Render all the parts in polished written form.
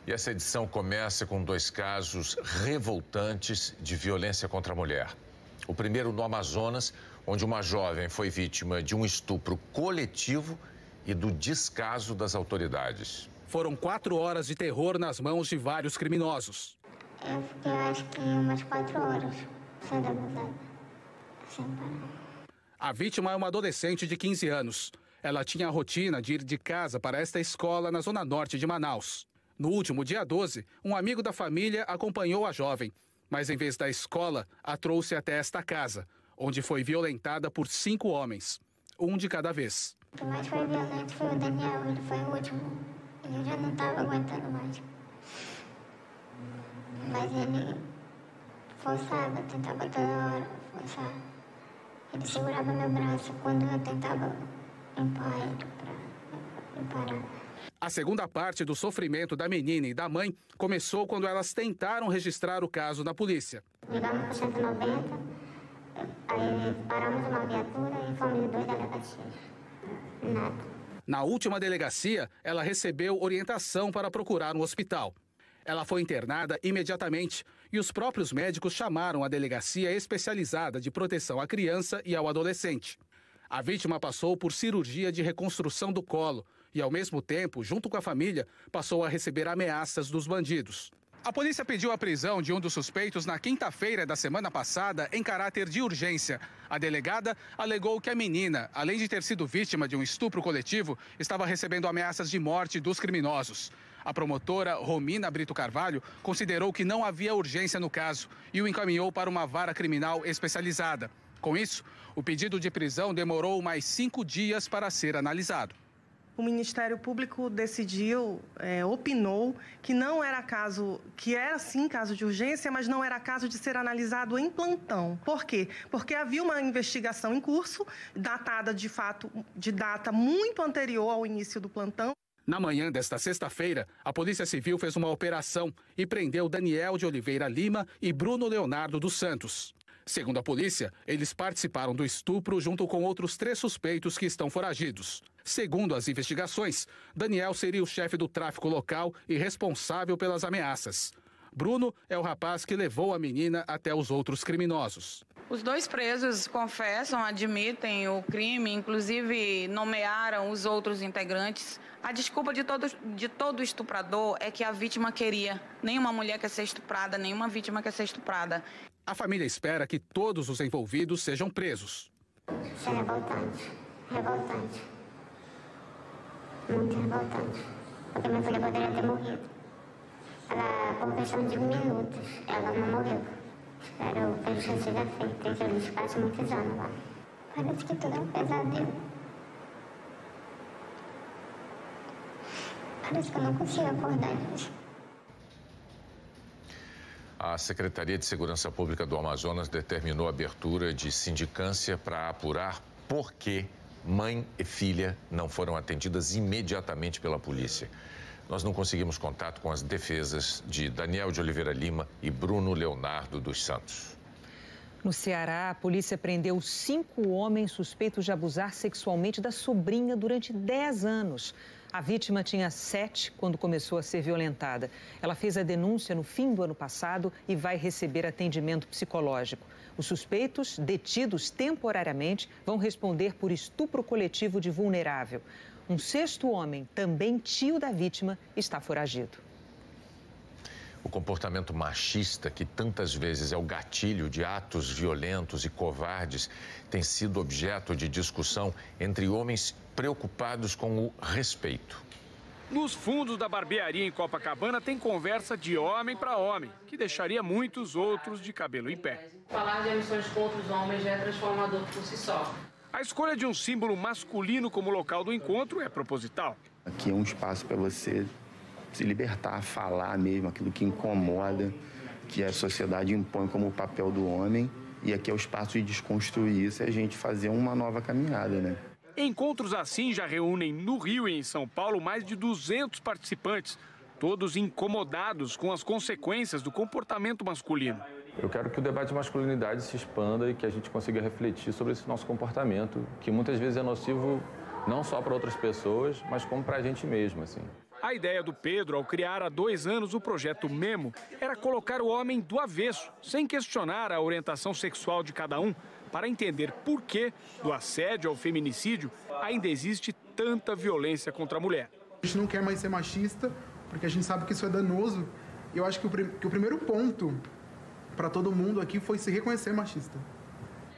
E essa edição começa com 2 casos revoltantes de violência contra a mulher. O primeiro no Amazonas, onde uma jovem foi vítima de um estupro coletivo e do descaso das autoridades. Foram 4 horas de terror nas mãos de vários criminosos. Eu fiquei, acho que umas 4 horas sendo abusada, sem parar. A vítima é uma adolescente de 15 anos. Ela tinha a rotina de ir de casa para esta escola na zona norte de Manaus. No último dia 12, um amigo da família acompanhou a jovem, mas em vez da escola, a trouxe até esta casa, onde foi violentada por 5 homens, um de cada vez. O que mais foi violento foi o Daniel, ele foi o último. Eu já não estava aguentando mais. Mas ele forçava, tentava toda hora forçar. Ele segurava meu braço quando eu tentava empurrar ele para parar. A segunda parte do sofrimento da menina e da mãe começou quando elas tentaram registrar o caso na polícia. Ligamos para 190, aí paramos uma viatura e fomos em 2 delegacias. Nada. Na última delegacia, ela recebeu orientação para procurar um hospital. Ela foi internada imediatamente e os próprios médicos chamaram a delegacia especializada de proteção à criança e ao adolescente. A vítima passou por cirurgia de reconstrução do colo e, ao mesmo tempo, junto com a família, passou a receber ameaças dos bandidos. A polícia pediu a prisão de um dos suspeitos na quinta-feira da semana passada em caráter de urgência. A delegada alegou que a menina, além de ter sido vítima de um estupro coletivo, estava recebendo ameaças de morte dos criminosos. A promotora Romina Brito Carvalho considerou que não havia urgência no caso e o encaminhou para uma vara criminal especializada. Com isso, o pedido de prisão demorou mais 5 dias para ser analisado. O Ministério Público opinou que não era caso, que era sim caso de urgência, mas não era caso de ser analisado em plantão. Por quê? Porque havia uma investigação em curso, datada de fato de data muito anterior ao início do plantão. Na manhã desta sexta-feira, a Polícia Civil fez uma operação e prendeu Daniel de Oliveira Lima e Bruno Leonardo dos Santos. Segundo a polícia, eles participaram do estupro junto com outros 3 suspeitos que estão foragidos. Segundo as investigações, Daniel seria o chefe do tráfico local e responsável pelas ameaças. Bruno é o rapaz que levou a menina até os outros criminosos. Os 2 presos confessam, admitem o crime, inclusive nomearam os outros integrantes. A desculpa de todo estuprador é que a vítima queria. Nenhuma mulher quer ser estuprada, nenhuma vítima quer ser estuprada. A família espera que todos os envolvidos sejam presos. Isso é revoltante. Revoltante. Muito revoltante. Porque minha filha poderia ter morrido. Ela, por questão de minutos, ela não morreu. Espero que a justiça seja feita e que eles passem muitos anos lá. Parece que tudo é um pesadelo. Parece que eu não consigo acordar disso. A Secretaria de Segurança Pública do Amazonas determinou a abertura de sindicância para apurar por que mãe e filha não foram atendidas imediatamente pela polícia. Nós não conseguimos contato com as defesas de Daniel de Oliveira Lima e Bruno Leonardo dos Santos. No Ceará, a polícia prendeu 5 homens suspeitos de abusar sexualmente da sobrinha durante 10 anos. A vítima tinha 7 quando começou a ser violentada. Ela fez a denúncia no fim do ano passado e vai receber atendimento psicológico. Os suspeitos, detidos temporariamente, vão responder por estupro coletivo de vulnerável. Um 6º homem, também tio da vítima, está foragido. O comportamento machista, que tantas vezes é o gatilho de atos violentos e covardes, tem sido objeto de discussão entre homens preocupados com o respeito. Nos fundos da barbearia em Copacabana tem conversa de homem para homem, que deixaria muitos outros de cabelo em pé. Falar de emoções contra os homens já é transformador por si só. A escolha de um símbolo masculino como local do encontro é proposital. Aqui é um espaço para você se libertar, falar mesmo aquilo que incomoda, que a sociedade impõe como o papel do homem. E aqui é o espaço de desconstruir isso e a gente fazer uma nova caminhada, né? Encontros assim já reúnem no Rio e em São Paulo mais de 200 participantes, todos incomodados com as consequências do comportamento masculino. Eu quero que o debate de masculinidade se expanda e que a gente consiga refletir sobre esse nosso comportamento, que muitas vezes é nocivo não só para outras pessoas, mas como para a gente mesmo, assim. A ideia do Pedro, ao criar há 2 anos o projeto Memo, era colocar o homem do avesso, sem questionar a orientação sexual de cada um, para entender por que, do assédio ao feminicídio, ainda existe tanta violência contra a mulher. A gente não quer mais ser machista, porque a gente sabe que isso é danoso. E eu acho que o primeiro ponto para todo mundo aqui foi se reconhecer machista.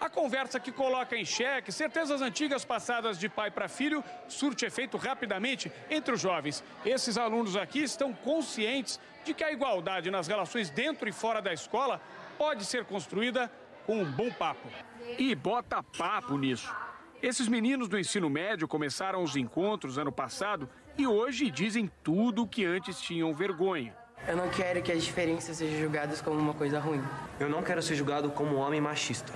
A conversa que coloca em xeque certezas antigas passadas de pai para filho surte efeito rapidamente entre os jovens. Esses alunos aqui estão conscientes de que a igualdade nas relações dentro e fora da escola pode ser construída com um bom papo. E bota papo nisso. Esses meninos do ensino médio começaram os encontros ano passado e hoje dizem tudo o que antes tinham vergonha. Eu não quero que as diferenças sejam julgadas como uma coisa ruim. Eu não quero ser julgado como um homem machista.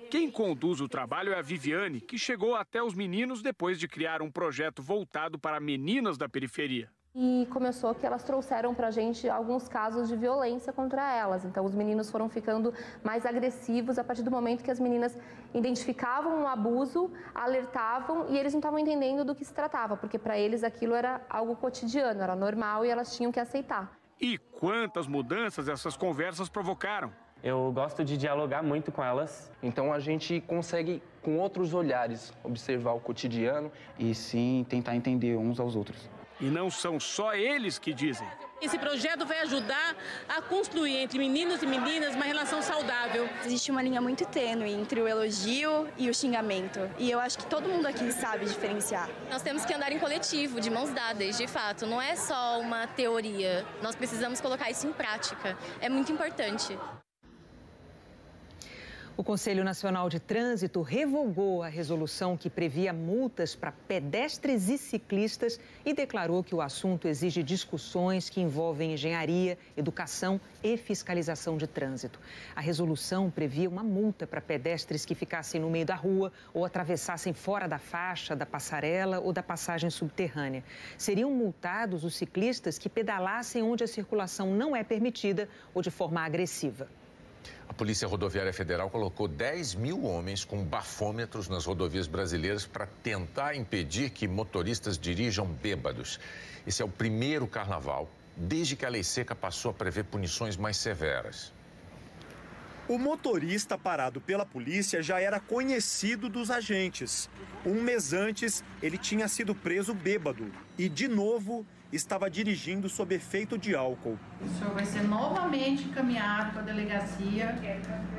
Quem conduz o trabalho é a Viviane, que chegou até os meninos depois de criar um projeto voltado para meninas da periferia. E começou que elas trouxeram para a gente alguns casos de violência contra elas. Então, os meninos foram ficando mais agressivos a partir do momento que as meninas identificavam um abuso, alertavam e eles não estavam entendendo do que se tratava, porque para eles aquilo era algo cotidiano, era normal e elas tinham que aceitar. E quantas mudanças essas conversas provocaram? Eu gosto de dialogar muito com elas. Então a gente consegue, com outros olhares, observar o cotidiano e sim tentar entender uns aos outros. E não são só eles que dizem. Esse projeto vai ajudar a construir entre meninos e meninas uma relação saudável. Existe uma linha muito tênue entre o elogio e o xingamento. E eu acho que todo mundo aqui sabe diferenciar. Nós temos que andar em coletivo, de mãos dadas, de fato. Não é só uma teoria. Nós precisamos colocar isso em prática. É muito importante. O Conselho Nacional de Trânsito revogou a resolução que previa multas para pedestres e ciclistas e declarou que o assunto exige discussões que envolvem engenharia, educação e fiscalização de trânsito. A resolução previa uma multa para pedestres que ficassem no meio da rua ou atravessassem fora da faixa, da passarela ou da passagem subterrânea. Seriam multados os ciclistas que pedalassem onde a circulação não é permitida ou de forma agressiva. A Polícia Rodoviária Federal colocou 10 mil homens com bafômetros nas rodovias brasileiras para tentar impedir que motoristas dirijam bêbados. Esse é o primeiro carnaval desde que a lei seca passou a prever punições mais severas. O motorista parado pela polícia já era conhecido dos agentes. Um mês antes, ele tinha sido preso bêbado e, de novo, estava dirigindo sob efeito de álcool. O senhor vai ser novamente encaminhado para a delegacia,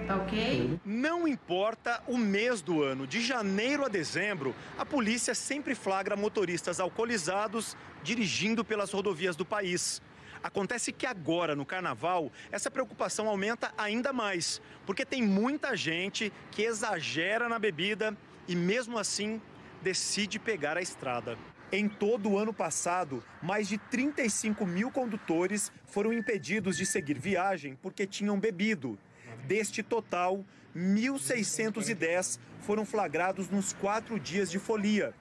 tá ok? Não importa o mês do ano, de janeiro a dezembro, a polícia sempre flagra motoristas alcoolizados dirigindo pelas rodovias do país. Acontece que agora, no carnaval, essa preocupação aumenta ainda mais, porque tem muita gente que exagera na bebida e, mesmo assim, decide pegar a estrada. Em todo o ano passado, mais de 35 mil condutores foram impedidos de seguir viagem porque tinham bebido. Deste total, 1.610 foram flagrados nos 4 dias de folia.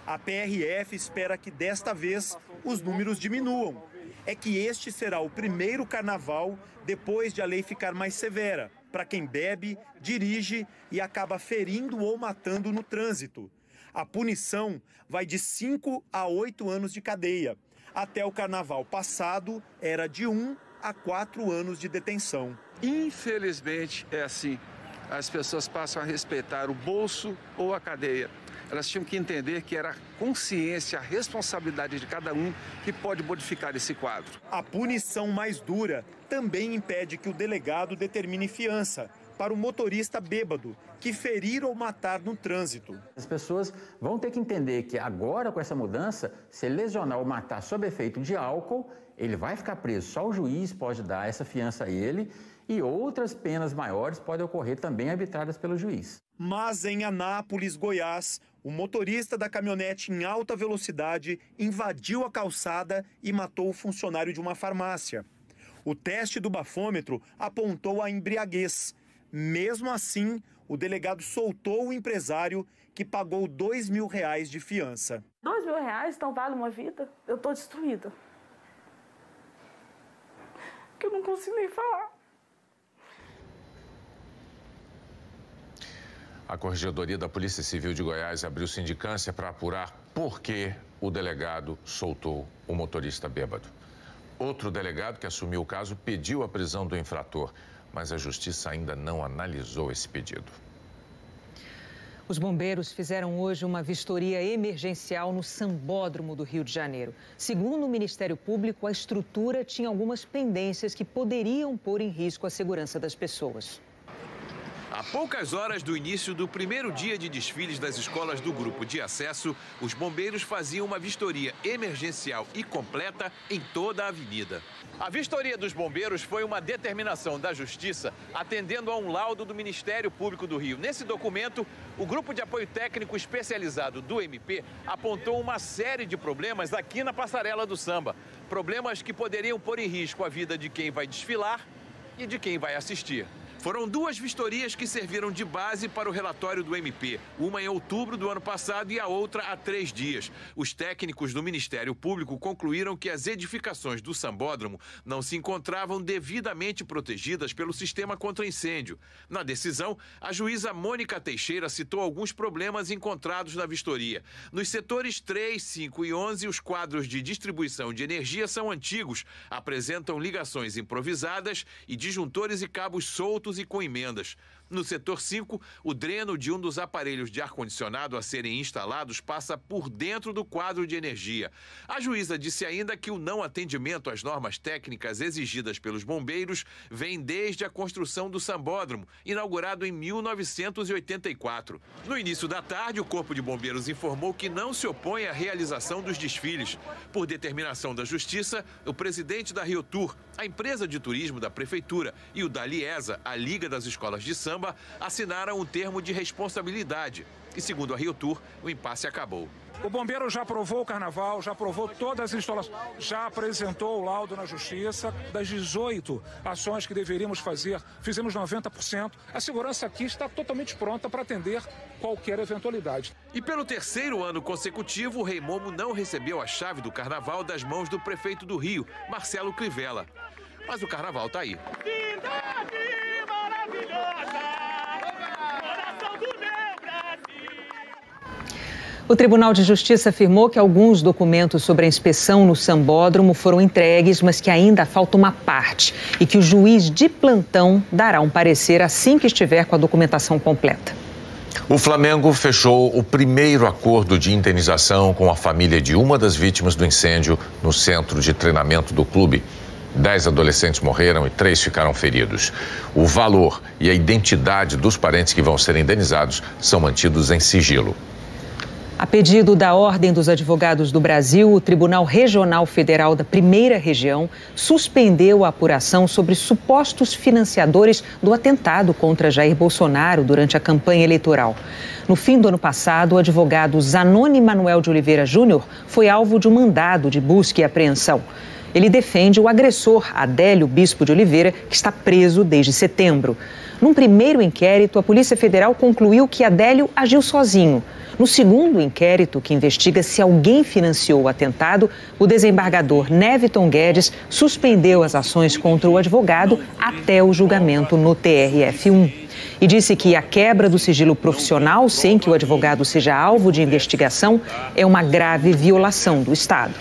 A PRF espera que desta vez os números diminuam. É que este será o primeiro carnaval depois de a lei ficar mais severa para quem bebe, dirige e acaba ferindo ou matando no trânsito. A punição vai de 5 a 8 anos de cadeia. Até o carnaval passado, era de 1 a 4 anos de detenção. Infelizmente, é assim. As pessoas passam a respeitar o bolso ou a cadeia. Elas tinham que entender que era a consciência, a responsabilidade de cada um que pode modificar esse quadro. A punição mais dura também impede que o delegado determine fiança para o motorista bêbado que ferir ou matar no trânsito. As pessoas vão ter que entender que agora, com essa mudança, se ele lesionar ou matar sob efeito de álcool, ele vai ficar preso. Só o juiz pode dar essa fiança a ele e outras penas maiores podem ocorrer também arbitradas pelo juiz. Mas em Anápolis, Goiás, o motorista da caminhonete em alta velocidade invadiu a calçada e matou o funcionário de uma farmácia. O teste do bafômetro apontou a embriaguez. Mesmo assim, o delegado soltou o empresário que pagou R$2.000 de fiança. R$2.000 então vale uma vida? Eu estou destruída. Porque eu não consigo nem falar. A Corregedoria da Polícia Civil de Goiás abriu sindicância para apurar por que o delegado soltou o motorista bêbado. Outro delegado que assumiu o caso pediu a prisão do infrator, mas a justiça ainda não analisou esse pedido. Os bombeiros fizeram hoje uma vistoria emergencial no Sambódromo do Rio de Janeiro. Segundo o Ministério Público, a estrutura tinha algumas pendências que poderiam pôr em risco a segurança das pessoas. A poucas horas do início do primeiro dia de desfiles das escolas do grupo de acesso, os bombeiros faziam uma vistoria emergencial e completa em toda a avenida. A vistoria dos bombeiros foi uma determinação da Justiça, atendendo a um laudo do Ministério Público do Rio. Nesse documento, o Grupo de Apoio Técnico Especializado do MP apontou uma série de problemas aqui na passarela do samba. Problemas que poderiam pôr em risco a vida de quem vai desfilar e de quem vai assistir. Foram duas vistorias que serviram de base para o relatório do MP, uma em outubro do ano passado e a outra há 3 dias. Os técnicos do Ministério Público concluíram que as edificações do Sambódromo não se encontravam devidamente protegidas pelo sistema contra incêndio. Na decisão, a juíza Mônica Teixeira citou alguns problemas encontrados na vistoria. Nos setores 3, 5 e 11, os quadros de distribuição de energia são antigos, apresentam ligações improvisadas e disjuntores e cabos soltos e com emendas. No setor 5, o dreno de um dos aparelhos de ar-condicionado a serem instalados passa por dentro do quadro de energia. A juíza disse ainda que o não atendimento às normas técnicas exigidas pelos bombeiros vem desde a construção do Sambódromo, inaugurado em 1984. No início da tarde, o Corpo de Bombeiros informou que não se opõe à realização dos desfiles. Por determinação da Justiça, o presidente da Rio Tour, a empresa de turismo da Prefeitura, e o da Liesa, a Liga das Escolas de Samba, assinaram um termo de responsabilidade. E, segundo a Rio Tour, o impasse acabou. O bombeiro já aprovou o carnaval, já aprovou todas as instalações, já apresentou o laudo na Justiça. Das 18 ações que deveríamos fazer, fizemos 90%. A segurança aqui está totalmente pronta para atender qualquer eventualidade. E pelo 3º ano consecutivo, o Rei Momo não recebeu a chave do carnaval das mãos do prefeito do Rio, Marcelo Crivella. Mas o carnaval está aí. O Tribunal de Justiça afirmou que alguns documentos sobre a inspeção no Sambódromo foram entregues, mas que ainda falta uma parte e que o juiz de plantão dará um parecer assim que estiver com a documentação completa. O Flamengo fechou o primeiro acordo de indenização com a família de uma das vítimas do incêndio no centro de treinamento do clube. 10 adolescentes morreram e 3 ficaram feridos. O valor e a identidade dos parentes que vão ser indenizados são mantidos em sigilo. A pedido da Ordem dos Advogados do Brasil, o Tribunal Regional Federal da Primeira Região suspendeu a apuração sobre supostos financiadores do atentado contra Jair Bolsonaro durante a campanha eleitoral. No fim do ano passado, o advogado Zanoni Manuel de Oliveira Júnior foi alvo de um mandado de busca e apreensão. Ele defende o agressor, Adélio Bispo de Oliveira, que está preso desde setembro. Num primeiro inquérito, a Polícia Federal concluiu que Adélio agiu sozinho. No segundo inquérito, que investiga se alguém financiou o atentado, o desembargador Neviton Guedes suspendeu as ações contra o advogado até o julgamento no TRF1. E disse que a quebra do sigilo profissional, sem que o advogado seja alvo de investigação, é uma grave violação do Estado.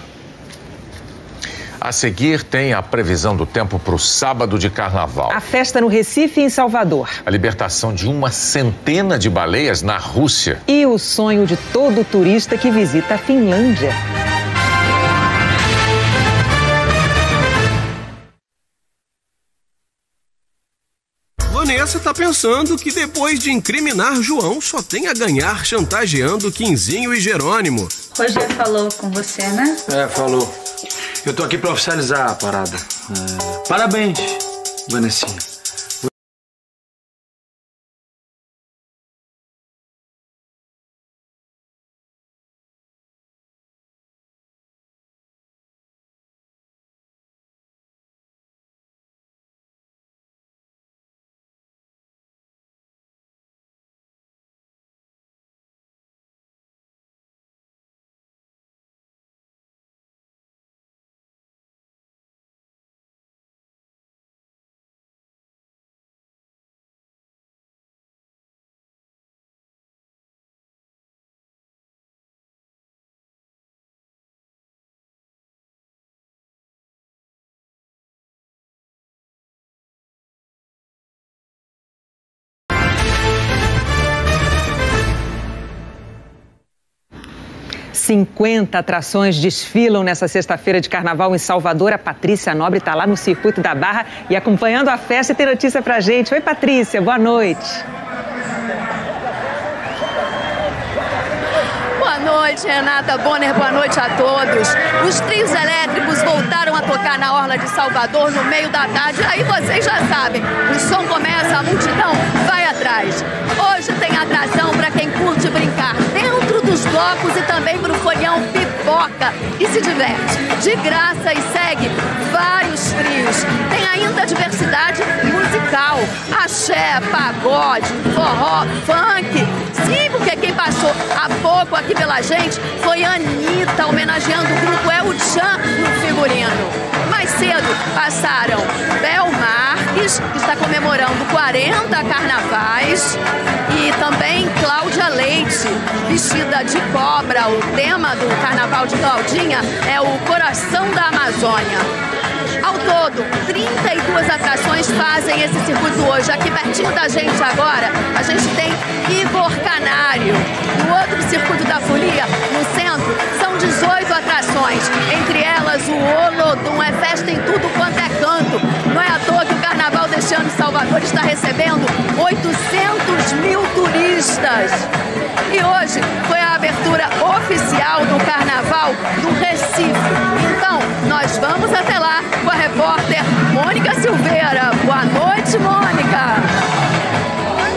A seguir, tem a previsão do tempo para o sábado de carnaval. A festa no Recife e em Salvador. A libertação de uma centena de baleias na Rússia. E o sonho de todo turista que visita a Finlândia. Vanessa tá pensando que depois de incriminar João, só tem a ganhar chantageando Quinzinho e Jerônimo. Roger falou com você, né? É, falou. Eu tô aqui pra oficializar a parada. Parabéns, Vanessinha. 50 atrações desfilam nessa sexta-feira de carnaval em Salvador. A Patrícia Nobre está lá no Circuito da Barra e acompanhando a festa e tem notícia pra gente. Oi, Patrícia, boa noite. Boa noite, Renata Bonner, boa noite a todos. Os trios elétricos voltaram a tocar na Orla de Salvador no meio da tarde. Aí vocês já sabem, o som começa, a multidão vai atrás. Hoje tem atração para quem curte brincar dentro dos blocos e também para o folião pipoca e se diverte de graça e segue vários trios. Tem ainda diversidade musical, axé, pagode, forró, funk. Sim, porque quem passou há pouco aqui pela gente foi a Anitta, homenageando o grupo El Chan no figurino. Mais cedo passaram Bel Marques, que está comemorando 40 carnavais, e também Cláudia Leite, vestida de cobra. O tema do carnaval de Claudinha é o coração da Amazônia. Ao todo, 32 atrações fazem esse circuito hoje. Aqui pertinho da gente agora, a gente tem Igor Canário. No outro circuito da folia, no centro, são 18 atrações. Entre elas, o Olodum. É festa em tudo quanto é canto. Não é à toa que o carnaval deste ano em Salvador está recebendo 800 mil turistas. E hoje foi a abertura oficial do carnaval do Recife. Então, nós vamos até lá com a repórter Mônica Silveira. Boa noite, Mônica.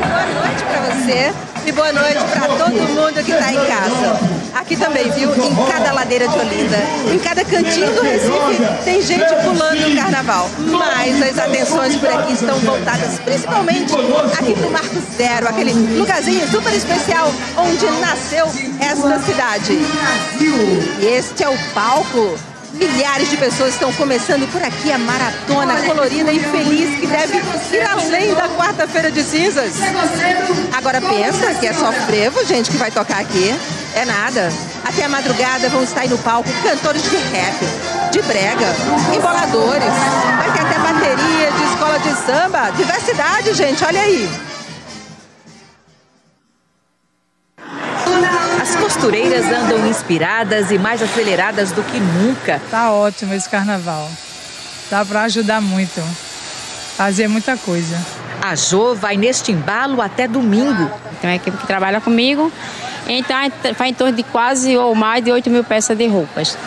Boa noite para você e boa noite para todo mundo que está em casa. Aqui também, viu? Em cada ladeira de Olinda, em cada cantinho do Recife, tem gente pulando o carnaval. Mas as atenções por aqui estão voltadas principalmente aqui para o Marco Zero, aquele lugarzinho super especial onde nasceu esta cidade. E este é o palco. Milhares de pessoas estão começando por aqui a maratona colorida e feliz que deve ir além da quarta-feira de cinzas. Agora pensa que é só frevo, gente, que vai tocar aqui. É nada. Até a madrugada vão estar aí no palco cantores de rap, de brega, emboladores. Vai ter até bateria de escola de samba. Diversidade, gente, olha aí. As costureiras andam inspiradas e mais aceleradas do que nunca. Tá ótimo esse carnaval. Dá para ajudar muito. Fazer muita coisa. A Jo vai neste embalo até domingo. Tem uma equipe que trabalha comigo, então faz em torno de quase ou mais de 8 mil peças de roupas.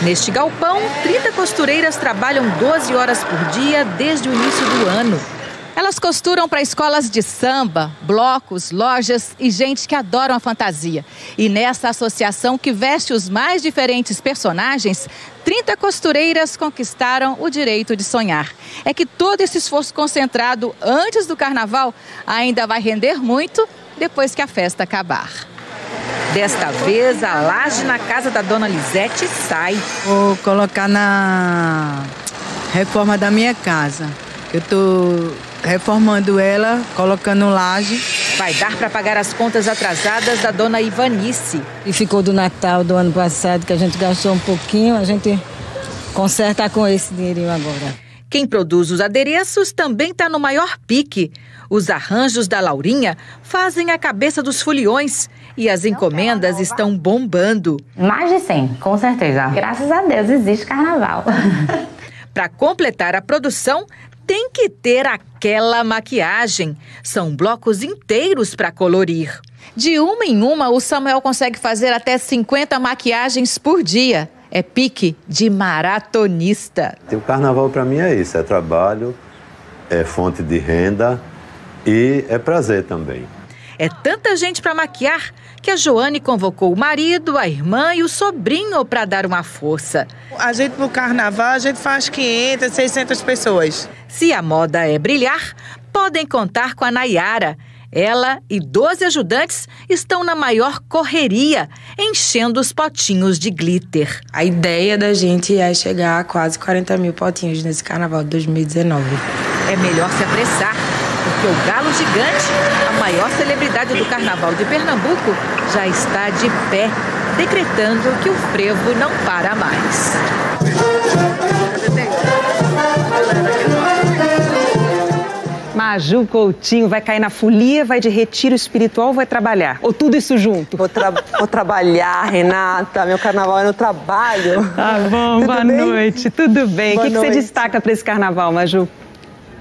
Neste galpão, 30 costureiras trabalham 12 horas por dia desde o início do ano. Elas costuram para escolas de samba, blocos, lojas e gente que adoram a fantasia. E nessa associação que veste os mais diferentes personagens, 30 costureiras conquistaram o direito de sonhar. É que todo esse esforço concentrado antes do carnaval ainda vai render muito depois que a festa acabar. Desta vez, a laje na casa da dona Lisete sai. Vou colocar na reforma da minha casa. Eu estou reformando ela, colocando laje. Vai dar para pagar as contas atrasadas da dona Ivanice. E ficou do Natal do ano passado, que a gente gastou um pouquinho, a gente conserta com esse dinheirinho agora. Quem produz os adereços também está no maior pique. Os arranjos da Laurinha fazem a cabeça dos foliões e as encomendas estão bombando. Mais de 100, com certeza. Graças a Deus existe carnaval. Para completar a produção, tem que ter aquela maquiagem. São blocos inteiros para colorir. De uma em uma, o Samuel consegue fazer até 50 maquiagens por dia. É pique de maratonista. O carnaval para mim é isso, é trabalho, é fonte de renda e é prazer também. É tanta gente para maquiar que a Joane convocou o marido, a irmã e o sobrinho para dar uma força. A gente, pro carnaval, a gente faz 500, 600 pessoas. Se a moda é brilhar, podem contar com a Nayara. Ela e 12 ajudantes estão na maior correria, enchendo os potinhos de glitter. A ideia da gente é chegar a quase 40 mil potinhos nesse carnaval de 2019. É melhor se apressar, porque o Galo Gigante, a maior celebridade do carnaval de Pernambuco, já está de pé, decretando que o frevo não para mais. Maju Coutinho vai cair na folia, vai de retiro espiritual ou vai trabalhar? Ou tudo isso junto? Vou trabalhar, Renata. Meu carnaval é no trabalho. Tá bom, boa noite. Tudo bem. O que você destaca para esse carnaval, Maju?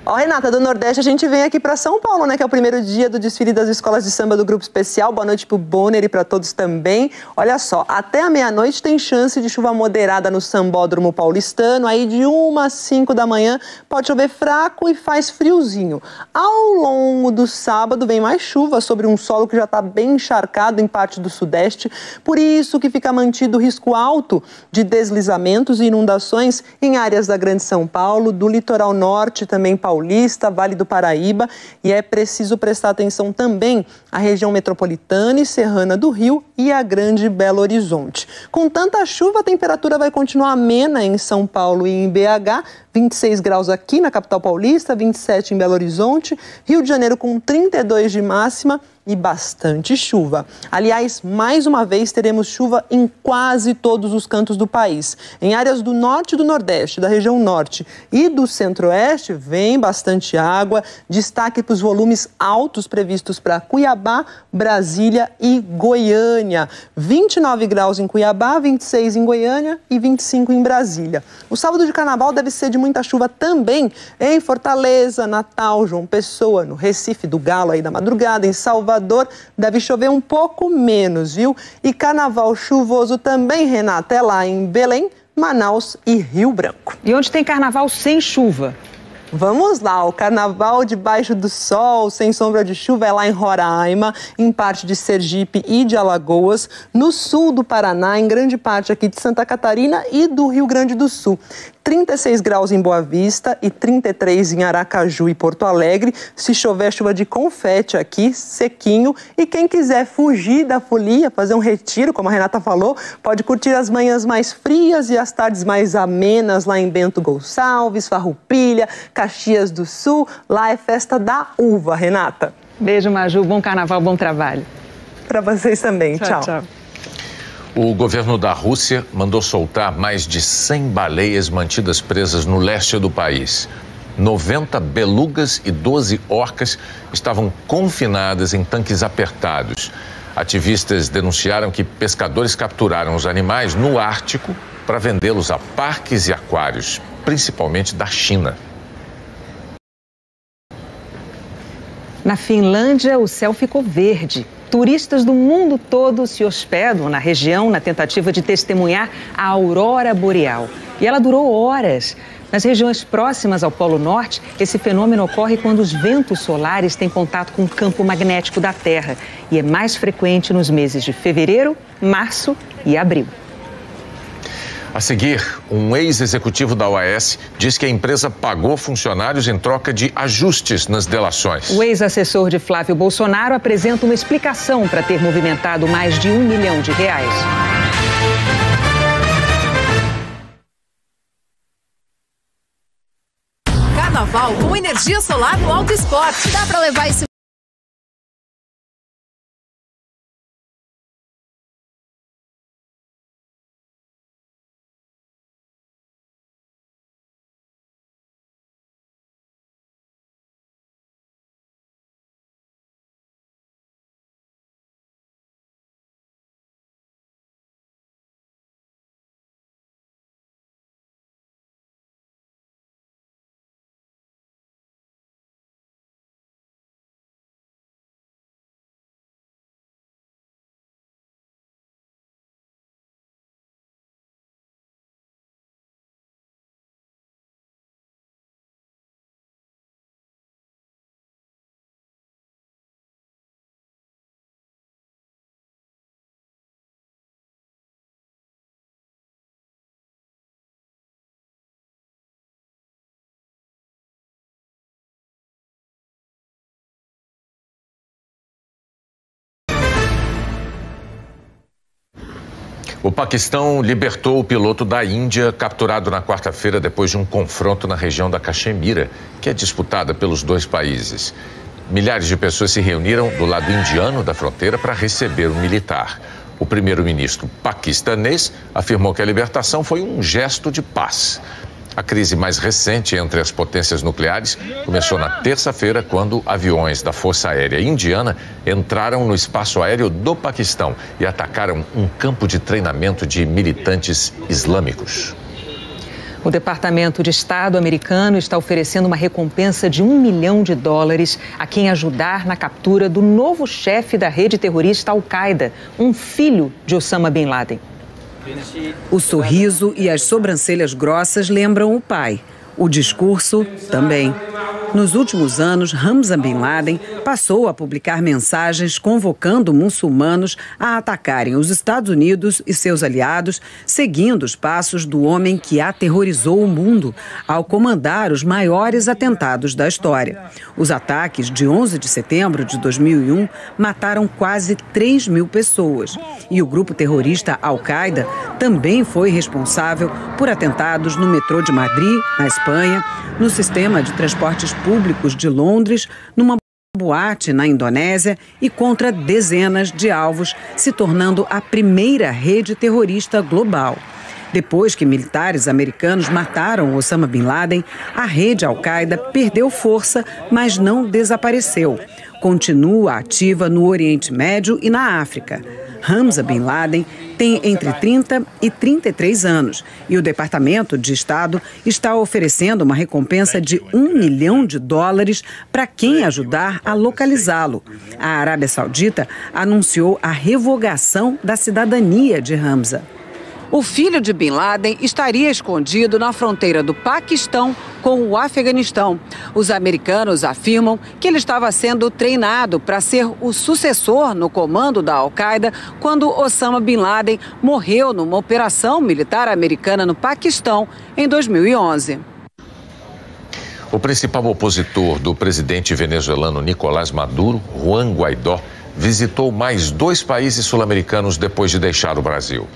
Ó, Renata, do Nordeste a gente vem aqui para São Paulo, né? Que é o primeiro dia do desfile das escolas de samba do Grupo Especial. Boa noite pro Bonner e para todos também. Olha só, até a meia-noite tem chance de chuva moderada no Sambódromo Paulistano. Aí de 1 às 5 da manhã pode chover fraco e faz friozinho. Ao longo do sábado vem mais chuva sobre um solo que já está bem encharcado em parte do Sudeste. Por isso que fica mantido o risco alto de deslizamentos e inundações em áreas da Grande São Paulo, do litoral norte também Paulista, Vale do Paraíba, e é preciso prestar atenção também à região metropolitana e serrana do Rio e a Grande Belo Horizonte. Com tanta chuva, a temperatura vai continuar amena em São Paulo e em BH, 26 graus aqui na capital paulista, 27 em Belo Horizonte, Rio de Janeiro com 32 de máxima e bastante chuva. Aliás, mais uma vez teremos chuva em quase todos os cantos do país. Em áreas do norte e do nordeste, da região norte e do centro-oeste, vem bastante água. Destaque para os volumes altos previstos para Cuiabá, Brasília e Goiânia. 29 graus em Cuiabá, 26 em Goiânia e 25 em Brasília. O sábado de carnaval deve ser de muita chuva também em Fortaleza, Natal, João Pessoa, no Recife do Galo aí da madrugada, em Salvador deve chover um pouco menos, viu? E carnaval chuvoso também, Renata, é lá em Belém, Manaus e Rio Branco. E onde tem carnaval sem chuva? Vamos lá, o carnaval debaixo do sol, sem sombra de chuva, é lá em Roraima, em parte de Sergipe e de Alagoas, no sul do Paraná, em grande parte aqui de Santa Catarina e do Rio Grande do Sul. 36 graus em Boa Vista e 33 em Aracaju e Porto Alegre. Se chover, chuva de confete aqui, sequinho. E quem quiser fugir da folia, fazer um retiro, como a Renata falou, pode curtir as manhãs mais frias e as tardes mais amenas lá em Bento Gonçalves, Farroupilha, Caxias do Sul. Lá é festa da uva, Renata. Beijo, Maju. Bom carnaval, bom trabalho. Para vocês também. Tchau. Tchau. O governo da Rússia mandou soltar mais de 100 baleias mantidas presas no leste do país. 90 belugas e 12 orcas estavam confinadas em tanques apertados. Ativistas denunciaram que pescadores capturaram os animais no Ártico para vendê-los a parques e aquários, principalmente da China. Na Finlândia, o céu ficou verde. Turistas do mundo todo se hospedam na região na tentativa de testemunhar a aurora boreal. E ela durou horas. Nas regiões próximas ao Polo Norte, esse fenômeno ocorre quando os ventos solares têm contato com o campo magnético da Terra. E é mais frequente nos meses de fevereiro, março e abril. A seguir, um ex-executivo da OAS diz que a empresa pagou funcionários em troca de ajustes nas delações. O ex-assessor de Flávio Bolsonaro apresenta uma explicação para ter movimentado mais de R$1 milhão. Carnaval com energia solar no Auto Esporte. Dá para levar esse O Paquistão libertou o piloto da Índia, capturado na quarta-feira depois de um confronto na região da Caxemira, que é disputada pelos dois países. Milhares de pessoas se reuniram do lado indiano da fronteira para receber o militar. O primeiro-ministro paquistanês afirmou que a libertação foi um gesto de paz. A crise mais recente entre as potências nucleares começou na terça-feira, quando aviões da Força Aérea Indiana entraram no espaço aéreo do Paquistão e atacaram um campo de treinamento de militantes islâmicos. O Departamento de Estado americano está oferecendo uma recompensa de $1 milhão a quem ajudar na captura do novo chefe da rede terrorista Al-Qaeda, um filho de Osama Bin Laden. O sorriso e as sobrancelhas grossas lembram o pai. O discurso também. Nos últimos anos, Hamza Bin Laden passou a publicar mensagens convocando muçulmanos a atacarem os Estados Unidos e seus aliados, seguindo os passos do homem que aterrorizou o mundo ao comandar os maiores atentados da história. Os ataques de 11 de setembro de 2001 mataram quase 3.000 pessoas. E o grupo terrorista Al-Qaeda também foi responsável por atentados no metrô de Madrid, na Espanha, no sistema de transportes públicos de Londres, numa boate na Indonésia e contra dezenas de alvos, se tornando a primeira rede terrorista global. Depois que militares americanos mataram Osama Bin Laden, a rede Al-Qaeda perdeu força, mas não desapareceu. Continua ativa no Oriente Médio e na África. Hamza Bin Laden tem entre 30 e 33 anos e o Departamento de Estado está oferecendo uma recompensa de $1 milhão para quem ajudar a localizá-lo. A Arábia Saudita anunciou a revogação da cidadania de Hamza. O filho de Bin Laden estaria escondido na fronteira do Paquistão com o Afeganistão. Os americanos afirmam que ele estava sendo treinado para ser o sucessor no comando da Al-Qaeda quando Osama Bin Laden morreu numa operação militar americana no Paquistão em 2011. O principal opositor do presidente venezuelano Nicolás Maduro, Juan Guaidó, visitou mais 2 países sul-americanos depois de deixar o Brasil.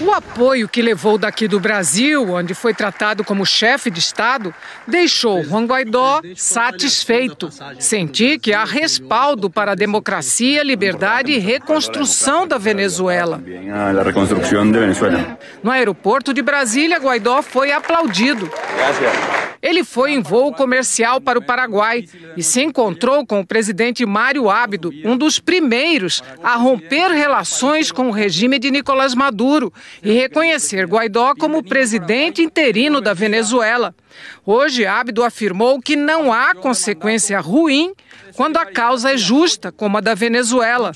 O apoio que levou daqui do Brasil, onde foi tratado como chefe de Estado, deixou Juan Guaidó satisfeito. Senti que há respaldo para a democracia, liberdade e reconstrução da Venezuela. No aeroporto de Brasília, Guaidó foi aplaudido. Ele foi em voo comercial para o Paraguai e se encontrou com o presidente Mário Abdo, um dos primeiros a romper relações com o regime de Nicolás Maduro e reconhecer Guaidó como presidente interino da Venezuela. Hoje, Abdo afirmou que não há consequência ruim quando a causa é justa, como a da Venezuela.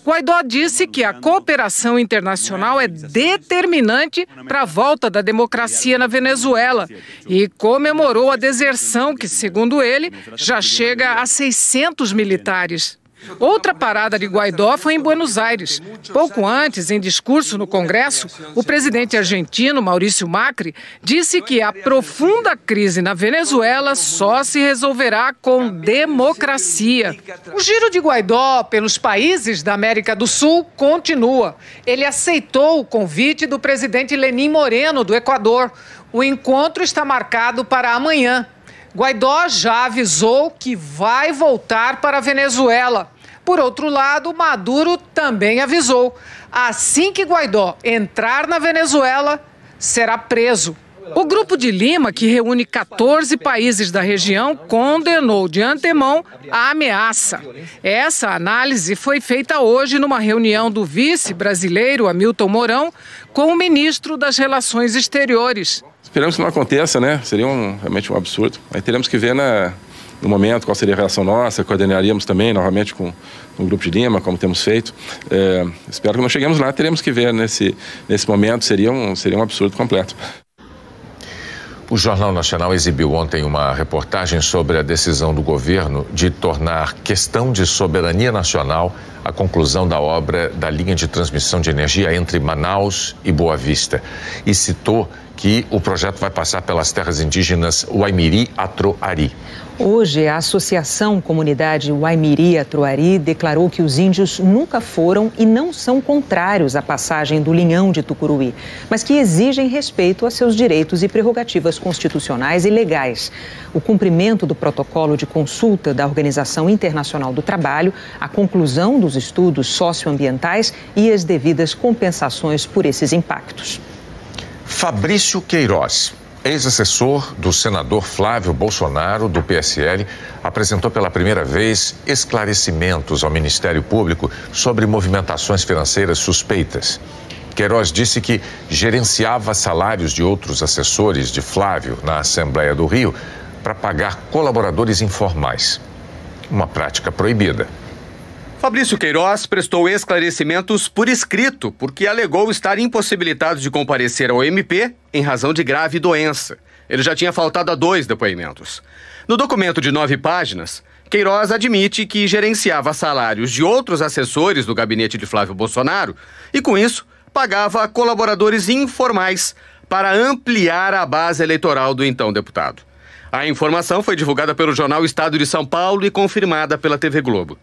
Guaidó disse que a cooperação internacional é determinante para a volta da democracia na Venezuela e comemorou a deserção que, segundo ele, já chega a 600 militares. Outra parada de Guaidó foi em Buenos Aires. Pouco antes, em discurso no Congresso, o presidente argentino, Maurício Macri, disse que a profunda crise na Venezuela só se resolverá com democracia. O giro de Guaidó pelos países da América do Sul continua. Ele aceitou o convite do presidente Lenín Moreno, do Equador. O encontro está marcado para amanhã. Guaidó já avisou que vai voltar para a Venezuela. Por outro lado, Maduro também avisou. Assim que Guaidó entrar na Venezuela, será preso. O Grupo de Lima, que reúne 14 países da região, condenou de antemão a ameaça. Essa análise foi feita hoje numa reunião do vice brasileiro Hamilton Mourão com o ministro das Relações Exteriores. Esperamos que não aconteça, né? Seria realmente um absurdo. Aí teremos que ver no momento qual seria a reação nossa, coordenaríamos também novamente com o Grupo de Lima, como temos feito. Espero que não cheguemos lá, teremos que ver nesse momento, seria um absurdo completo. O Jornal Nacional exibiu ontem uma reportagem sobre a decisão do governo de tornar questão de soberania nacional a conclusão da obra da linha de transmissão de energia entre Manaus e Boa Vista. E citou que o projeto vai passar pelas terras indígenas Waimiri-Atroari. Hoje, a Associação Comunidade Waimiri-Atroari declarou que os índios nunca foram e não são contrários à passagem do linhão de Tucuruí, mas que exigem respeito a seus direitos e prerrogativas constitucionais e legais. O cumprimento do protocolo de consulta da Organização Internacional do Trabalho, a conclusão dos estudos socioambientais e as devidas compensações por esses impactos. Fabrício Queiroz Ex-assessor do senador Flávio Bolsonaro, do PSL, apresentou pela primeira vez esclarecimentos ao Ministério Público sobre movimentações financeiras suspeitas. Queiroz disse que gerenciava salários de outros assessores de Flávio na Assembleia do Rio para pagar colaboradores informais. Uma prática proibida. Fabrício Queiroz prestou esclarecimentos por escrito, porque alegou estar impossibilitado de comparecer ao MP em razão de grave doença. Ele já tinha faltado a 2 depoimentos. No documento de 9 páginas, Queiroz admite que gerenciava salários de outros assessores do gabinete de Flávio Bolsonaro e, com isso, pagava colaboradores informais para ampliar a base eleitoral do então deputado. A informação foi divulgada pelo jornal Estado de São Paulo e confirmada pela TV Globo.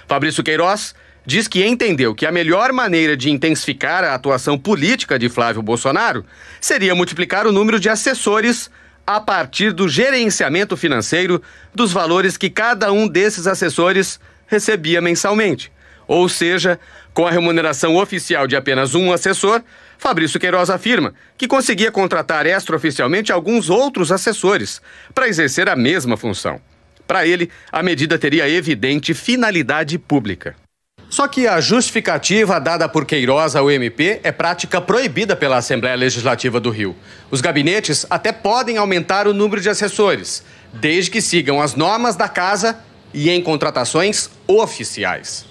Fabrício Queiroz diz que entendeu que a melhor maneira de intensificar a atuação política de Flávio Bolsonaro seria multiplicar o número de assessores a partir do gerenciamento financeiro dos valores que cada um desses assessores recebia mensalmente. Ou seja, com a remuneração oficial de apenas um assessor, Fabrício Queiroz afirma que conseguia contratar extraoficialmente alguns outros assessores para exercer a mesma função. Para ele, a medida teria evidente finalidade pública. Só que a justificativa dada por Queiroz ao MP é prática proibida pela Assembleia Legislativa do Rio. Os gabinetes até podem aumentar o número de assessores, desde que sigam as normas da casa e em contratações oficiais.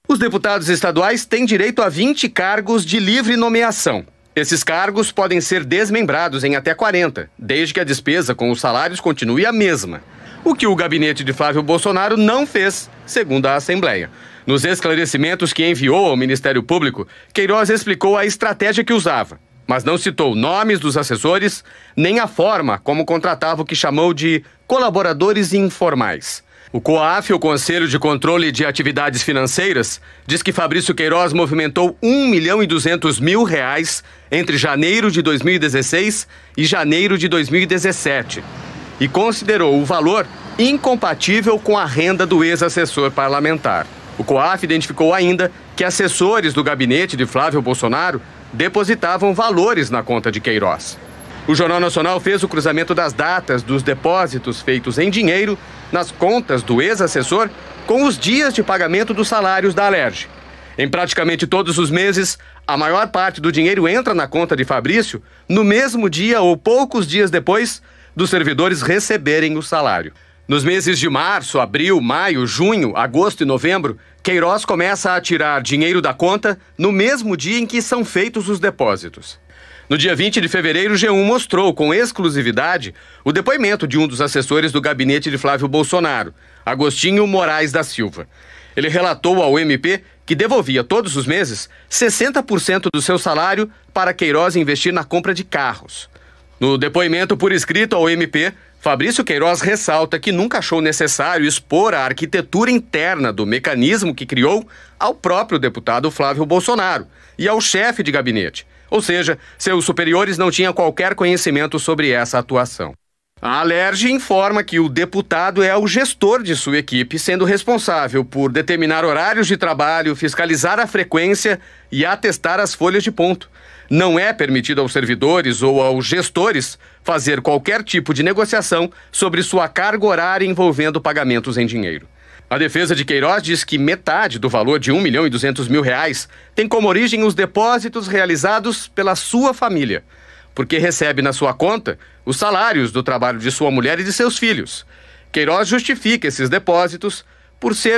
Os deputados estaduais têm direito a 20 cargos de livre nomeação. Esses cargos podem ser desmembrados em até 40, desde que a despesa com os salários continue a mesma. O que o gabinete de Flávio Bolsonaro não fez, segundo a Assembleia. Nos esclarecimentos que enviou ao Ministério Público, Queiroz explicou a estratégia que usava, mas não citou nomes dos assessores, nem a forma como contratava o que chamou de colaboradores informais. O COAF, o Conselho de Controle de Atividades Financeiras, diz que Fabrício Queiroz movimentou R$1.200.000 entre janeiro de 2016 e janeiro de 2017. E considerou o valor incompatível com a renda do ex-assessor parlamentar. O COAF identificou ainda que assessores do gabinete de Flávio Bolsonaro depositavam valores na conta de Queiroz. O Jornal Nacional fez o cruzamento das datas dos depósitos feitos em dinheiro nas contas do ex-assessor com os dias de pagamento dos salários da Alerj. Em praticamente todos os meses, a maior parte do dinheiro entra na conta de Fabrício no mesmo dia ou poucos dias depois dos servidores receberem o salário. Nos meses de março, abril, maio, junho, agosto e novembro, Queiroz começa a tirar dinheiro da conta no mesmo dia em que são feitos os depósitos. No dia 20 de fevereiro, o G1 mostrou com exclusividade o depoimento de um dos assessores do gabinete de Flávio Bolsonaro, Agostinho Moraes da Silva. Ele relatou ao MP que devolvia todos os meses 60% do seu salário para Queiroz investir na compra de carros. No depoimento por escrito ao MP, Fabrício Queiroz ressalta que nunca achou necessário expor a arquitetura interna do mecanismo que criou ao próprio deputado Flávio Bolsonaro e ao chefe de gabinete. Ou seja, seus superiores não tinham qualquer conhecimento sobre essa atuação. A Alerj informa que o deputado é o gestor de sua equipe, sendo responsável por determinar horários de trabalho, fiscalizar a frequência e atestar as folhas de ponto. Não é permitido aos servidores ou aos gestores fazer qualquer tipo de negociação sobre sua carga horária envolvendo pagamentos em dinheiro. A defesa de Queiroz diz que metade do valor de R$1.200.000 tem como origem os depósitos realizados pela sua família, porque recebe na sua conta os salários do trabalho de sua mulher e de seus filhos. Queiroz justifica esses depósitos por ser